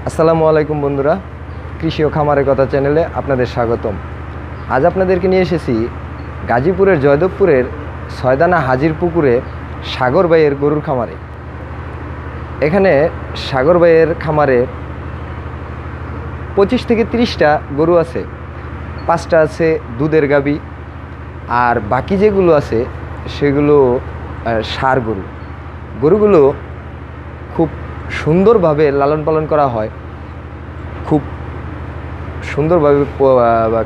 আসসালামু আলাইকুম বন্ধুরা, কৃষি ও খামারের কথা চ্যানেলে আপনাদের স্বাগতম। আজ আপনাদেরকে নিয়ে এসেছি গাজীপুরের জয়দেবপুরের ছয়দানা হাজির পুকুরে সাগর ভাইয়ের গরুর খামারে। এখানে সাগর ভাইয়ের খামারে 25 থেকে 30টা গরু আছে। 5টা আছে দুধের গাভী, আর বাকি যেগুলো আছে সেগুলো ষাঁড় গরু। গরুগুলো খুব সুন্দরভাবে লালন পালন করা হয়, খুব সুন্দরভাবে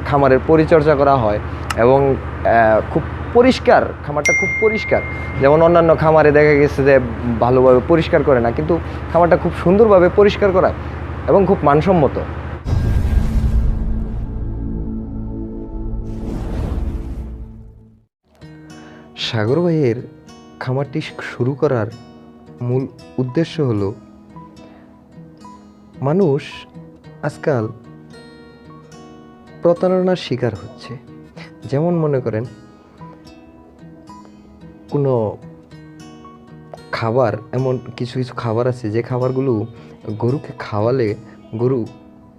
খামারের পরিচর্যা করা হয় এবং খুব পরিষ্কার, খামারটা খুব পরিষ্কার। যেমন অন্যান্য খামারে দেখা গেছে যে ভালোভাবে পরিষ্কার করে না, কিন্তু খামারটা খুব সুন্দরভাবে পরিষ্কার করা এবং খুব মানসম্মত। সাগর ভাইয়ের খামারটি শুরু করার মূল উদ্দেশ্য হলো, মানুষ আজকাল প্রতারণার শিকার হচ্ছে। যেমন মনে করেন, কোনো খাবার, এমন কিছু কিছু খাবার আছে যে খাবারগুলো গরুকে খাওয়ালে গরু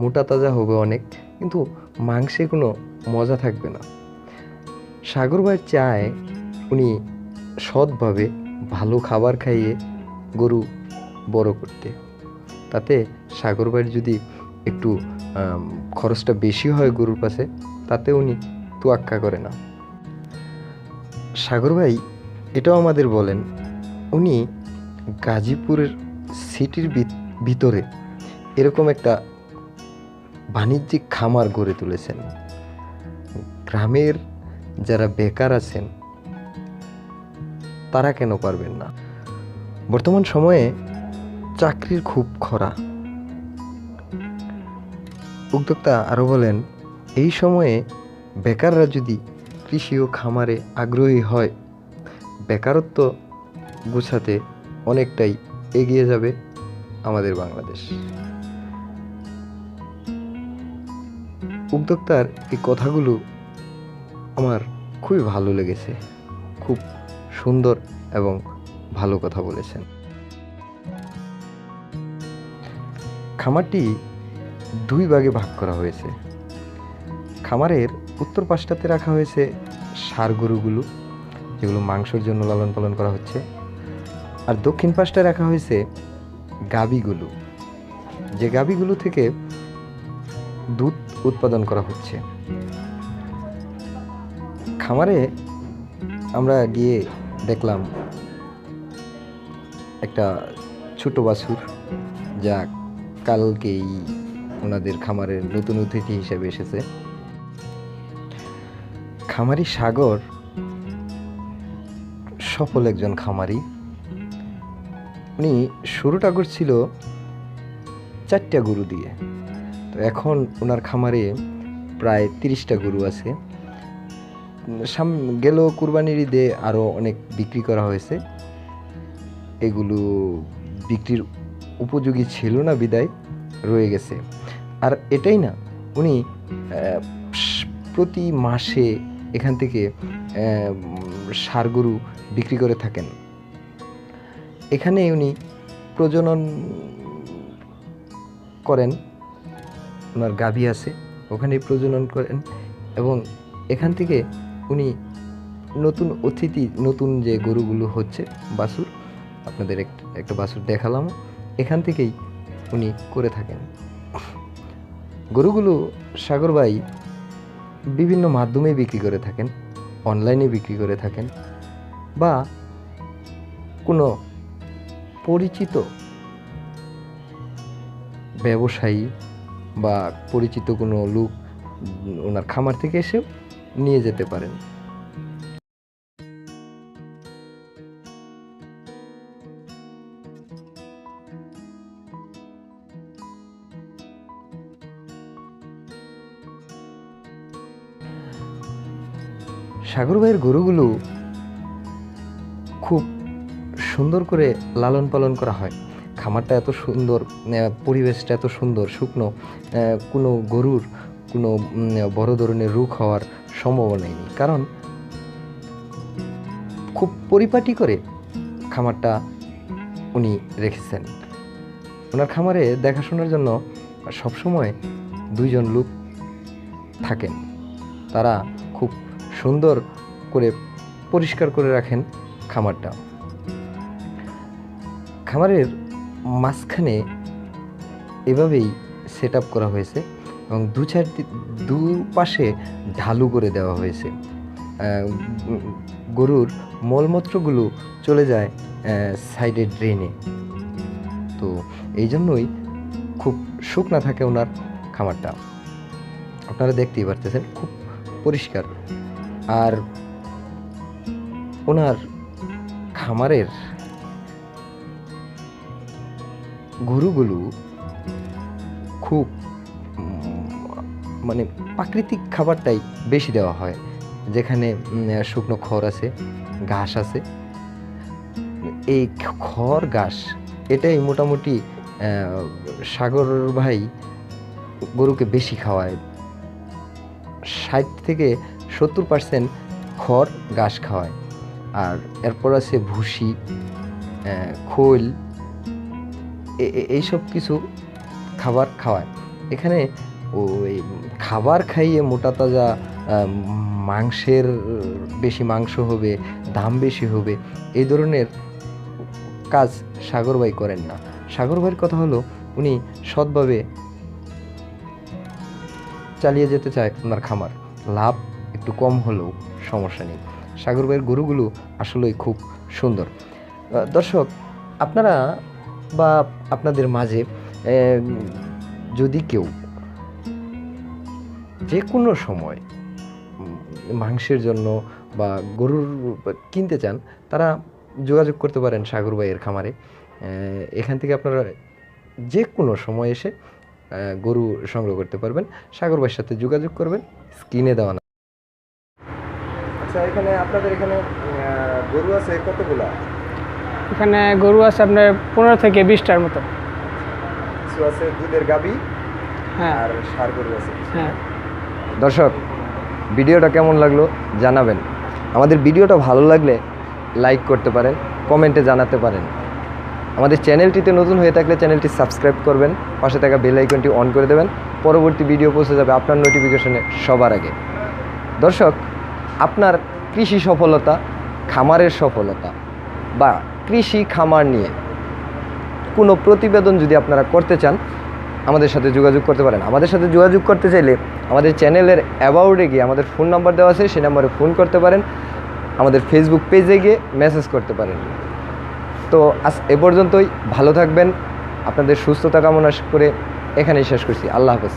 মোটা তাজা হবে অনেক, কিন্তু মাংসে কোনো মজা থাকবে না। সাগর ভাই চায় উনি সৎভাবে ভালো খাবার খাইয়ে গরু বড় করতে। তাতে সাগর ভাইয়ের যদি একটু খরচটা বেশি হয় গরুর পাশে, তাতে উনি তোয়াক্কা করে না। সাগর ভাই এটাও আমাদের বলেন, উনি গাজীপুরের সিটির ভিতরে এরকম একটা বাণিজ্যিক খামার গড়ে তুলেছেন। গ্রামের যারা বেকার আছেন তারা কেন পারবেন না? বর্তমান সময়ে চাকরির খুব খরা। উদ্যোক্তা আরও বলেন, এই সময়ে বেকাররা যদি কৃষি ও খামারে আগ্রহী হয়, বেকারত্ব গুছাতে অনেকটাই এগিয়ে যাবে আমাদের বাংলাদেশ। উদ্যোক্তার এই কথাগুলো আমার খুবই ভালো লেগেছে। খুব সুন্দর এবং ভালো কথা বলেছেন। খামারটি 2 ভাগে ভাগ করা হয়েছে। খামারের উত্তর পাশটাতে রাখা হয়েছে ষাঁড় গরুগুলো, যেগুলো মাংসের জন্য লালন পালন করা হচ্ছে, আর দক্ষিণ পাশটায় রাখা হয়েছে গাভীগুলো, যে গাভীগুলো থেকে দুধ উৎপাদন করা হচ্ছে। খামারে আমরা গিয়ে দেখলাম একটা ছোট বাছুর, যা কালকেই ওনাদের খামারের নতুন অতিথি হিসেবে এসেছে। খামারি সাগর সফল একজন খামারি। উনি শুরুটা করছিল 4টা গরু দিয়ে, তো এখন ওনার খামারে প্রায় 30টা গরু আছে। গেল কুরবানির ঈদে আরও অনেক বিক্রি করা হয়েছে। এগুলো বিক্রির উপযোগী ছিল না বিদায় রয়ে গেছে। আর এটাই না, উনি প্রতি মাসে এখান থেকে ষাঁড় গরু বিক্রি করে থাকেন। এখানে উনি প্রজনন করেন, ওনার গাভী আছে, ওখানে প্রজনন করেন এবং এখান থেকে উনি নতুন অতিথি, নতুন যে গরুগুলো হচ্ছে বাছুর, আপনাদের একটা বাছুর দেখালাম, এখান থেকেই উনি করে থাকেন। গরুগুলো সাগর ভাই বিভিন্ন মাধ্যমে বিক্রি করে থাকেন, অনলাইনে বিক্রি করে থাকেন, বা কোনো পরিচিত ব্যবসায়ী বা পরিচিত কোনো লোক ওনার খামার থেকে এসে নিয়ে যেতে পারেন। সাগর ভাইয়ের গরুগুলো খুব সুন্দর করে লালন পালন করা হয়। খামারটা এত সুন্দর, পরিবেশটা এত সুন্দর, শুকনো, কোনো গরুর কোনো বড় ধরনের রোগ হওয়ার সম্ভাবনাই নেই, কারণ খুব পরিপাটি করে খামারটা উনি রেখেছেন। ওনার খামারে দেখাশোনার জন্য সবসময় 2 জন লোক থাকেন। তারা খুব সুন্দর করে পরিষ্কার করে রাখেন খামারটা। খামারের মাঝখানে এভাবেই সেট আপ করা হয়েছে এবং দুপাশে ঢালু করে দেওয়া হয়েছে। গরুর মলমূত্রগুলো চলে যায় সাইডের ড্রেনে। তো এই জন্যই খুব শুকনা থাকে ওনার খামারটা। আপনারা দেখতেই পারতেছেন খুব পরিষ্কার। আর ওনার খামারের গরুগুলো খুব মানে প্রাকৃতিক খাবারটাই বেশি দেওয়া হয়, যেখানে শুকনো খড় আছে, ঘাস আছে। এই খড় ঘাস এটাই মোটামুটি সাগর ভাই গরুকে বেশি খাওয়ায়। 60 থেকে 70% খড় ঘাস খাওয়ায়। আর এরপর আছে ভুসি, খোল, এইসব কিছু খাবার খাওয়ায়। এখানে ওই খাবার খাইয়ে মোটা তাজা মাংসের বেশি মাংস হবে, দাম বেশি হবে, এই ধরনের কাজ সাগর ভাই করেন না। সাগর ভাইয়ের কথা হলো উনি সৎভাবে চালিয়ে যেতে চায় ওনার খামার। লাভ একটু কম হলেও সমস্যা নেই। সাগর ভাইয়ের গরুগুলো আসলেই খুব সুন্দর। দর্শক, আপনারা বা আপনাদের মাঝে যদি কেউ যে কোনো সময় মাংসের জন্য বা গরুর কিনতে চান, তারা যোগাযোগ করতে পারেন সাগর ভাইয়ের খামারে। এখান থেকে আপনারা যে কোনো সময় এসে গরু সংগ্রহ করতে পারবেন। সাগর ভাইয়ের সাথে যোগাযোগ করবেন, স্ক্রিনে দেওয়া না। আচ্ছা, এখানে আপনাদের এখানে গরু আছে কতগুলা? এখানে গরু আছে আপনার 15 থেকে 20টার মতো। কিছু আছে দুধের গাবি, হ্যাঁ, আর ষাঁড় গরু আছে। হ্যাঁ। দর্শক, ভিডিওটা কেমন লাগলো জানাবেন। আমাদের ভিডিওটা ভালো লাগলে লাইক করতে পারেন, কমেন্টে জানাতে পারেন। আমাদের চ্যানেলটিতে নতুন হয়ে থাকলে চ্যানেলটি সাবস্ক্রাইব করবেন, পাশে থাকা বেল আইকনটি অন করে দেবেন। পরবর্তী ভিডিও পৌঁছে যাবে আপনার নোটিফিকেশনে সবার আগে। দর্শক, আপনার কৃষি সফলতা, খামারের সফলতা বা কৃষি খামার নিয়ে কোনো প্রতিবেদন যদি আপনারা করতে চান, আমাদের সাথে যোগাযোগ করতে পারেন। আমাদের সাথে যোগাযোগ করতে চাইলে আমাদের চ্যানেলের অ্যাবাউটে গিয়ে আমাদের ফোন নাম্বার দেওয়া আছে, সেই নাম্বারে ফোন করতে পারেন। আমাদের ফেসবুক পেজে গিয়ে মেসেজ করতে পারেন। তো আজ এ পর্যন্তই। ভালো থাকবেন। আপনাদের সুস্থতা কামনা করে এখানেই শেষ করছি। আল্লাহ হাফেজ।